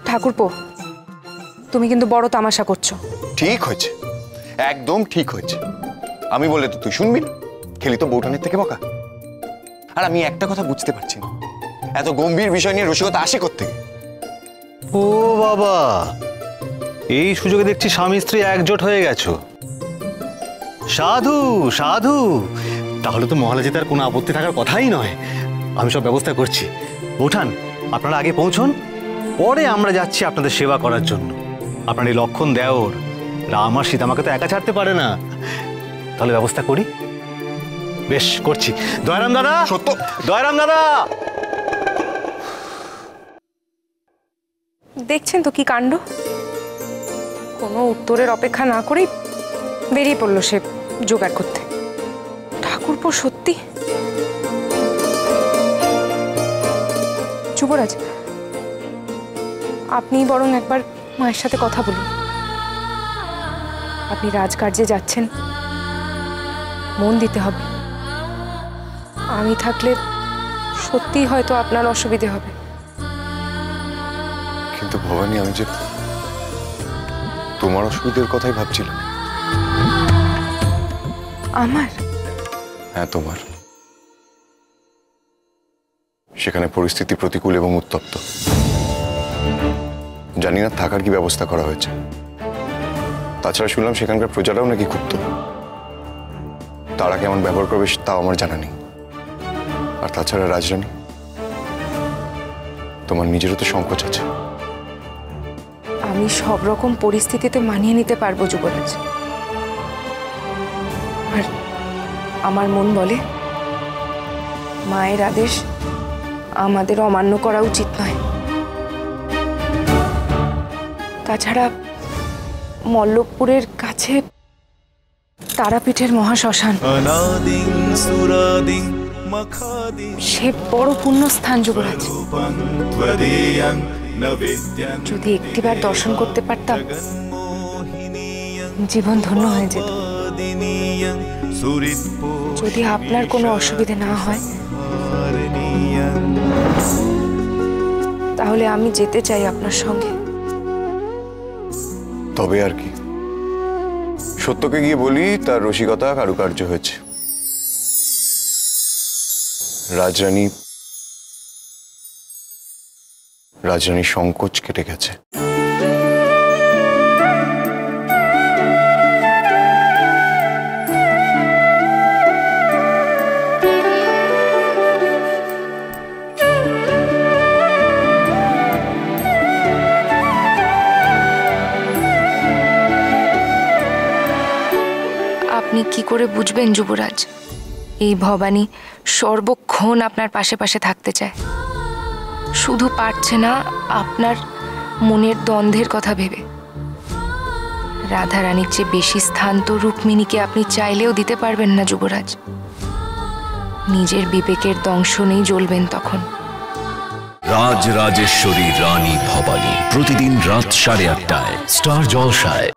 ঠাকুরপো, তুমি কিন্তু বড় তামাশা করছো। ঠিক হয়েছে, একদম ঠিক হয়েছে। আমি বললে তো তুই শুনবি না, খেলি তো বউটানের থেকে বকা। আর আমি একটা কথা বুঝতে পারছি না, এত গম্ভীর বিষয় নিয়ে রসিকতা আসে কোত্থেকে? ও বাবা, এই সুযোগে দেখছি স্বামী স্ত্রী একজোট হয়ে গেছো। সাধু সাধু, তাহলে তো মহলে যেতে আর কোনো আপত্তি থাকার কথাই নয়। আমি সব ব্যবস্থা করছি। ওঠান, আপনারা আগে পৌঁছন, পরে আমরা যাচ্ছি আপনাদের সেবা করার জন্য। আপনার এই লক্ষণ দেওর রাম আর সীতা আমাকে তো একা ছাড়তে পারে না। তাহলে ব্যবস্থা করি। বেশ, করছি। দয়ারাম দাদা, সত্য দয়ারাম দাদা। দেখছেন তো কি কাণ্ড, কোনো উত্তরের অপেক্ষা না করেই বেরিয়ে পড়লো সে জোগাড় করতে। ঠাকুরপো সত্যি। যুবরাজ, আপনি বরং একবার মায়ের সাথে কথা বলুন। আপনি রাজকার্যে যাচ্ছেন, মন দিতে হবে। আমি থাকলে সত্যি হয়তো আপনার অসুবিধে হবে। কিন্তু ভবানী, আমি যে তোমার অসুবিধার কথাই ভাবছিলাম। আমার? হ্যাঁ, তোমার। সেখানে পরিস্থিতি প্রতিকূল এবং উত্তপ্ত। জানি না থাকার কি ব্যবস্থা করা হয়েছে। তাছাড়া শুনলাম সেখানকার প্রজারাও নাকি ক্ষুব্ধ। তারা কেমন ব্যবহার করবে তাও আমার জানা নেই। আর তাছাড়া রাজরানী, তোমার নিজেরও তো সংকোচ আছে। আমি সব রকম পরিস্থিতিতে মানিয়ে নিতে পারবো যুবরাজ। আর আমার মন বলে মায়ের আদেশ আমাদের অমান্য করা উচিত নয়। তাছাড়া মল্লপুরের কাছে তারাপীঠের মহাশ্মশান, সে বড় পুণ্যস্থান যুবরাজ। যদি একটিবার দর্শন করতে পারতাম, জীবন ধন্য হয়ে যেত। যদি আপনার কোনো অসুবিধে না হয়, তাহলে আমি যেতে চাই আপনার সঙ্গে। তবে আর কি, সত্যকে গিয়ে বলি তার রসিকতা কারুকার্য হয়েছে। রাজরানীর সংকোচ কেটে গেছে। আপনি কি করে বুঝবেন যুবরাজ, এই ভবানী সর্বক্ষণ আপনার পাশে পাশে থাকতে চায়। শুধু পারছে না আপনার মনের দ্বন্দ্বের কথা ভেবে। রাধারানীর চেয়ে বেশি স্থান তো রুক্মিণীকে আপনি চাইলেও দিতে পারবেন না যুবরাজ। নিজের বিবেকের দংশনেই জ্বলবেন তখন। রাজরাজেশ্বরী রানী ভবানী, প্রতিদিন রাত 8:30টায় স্টার জলসায়।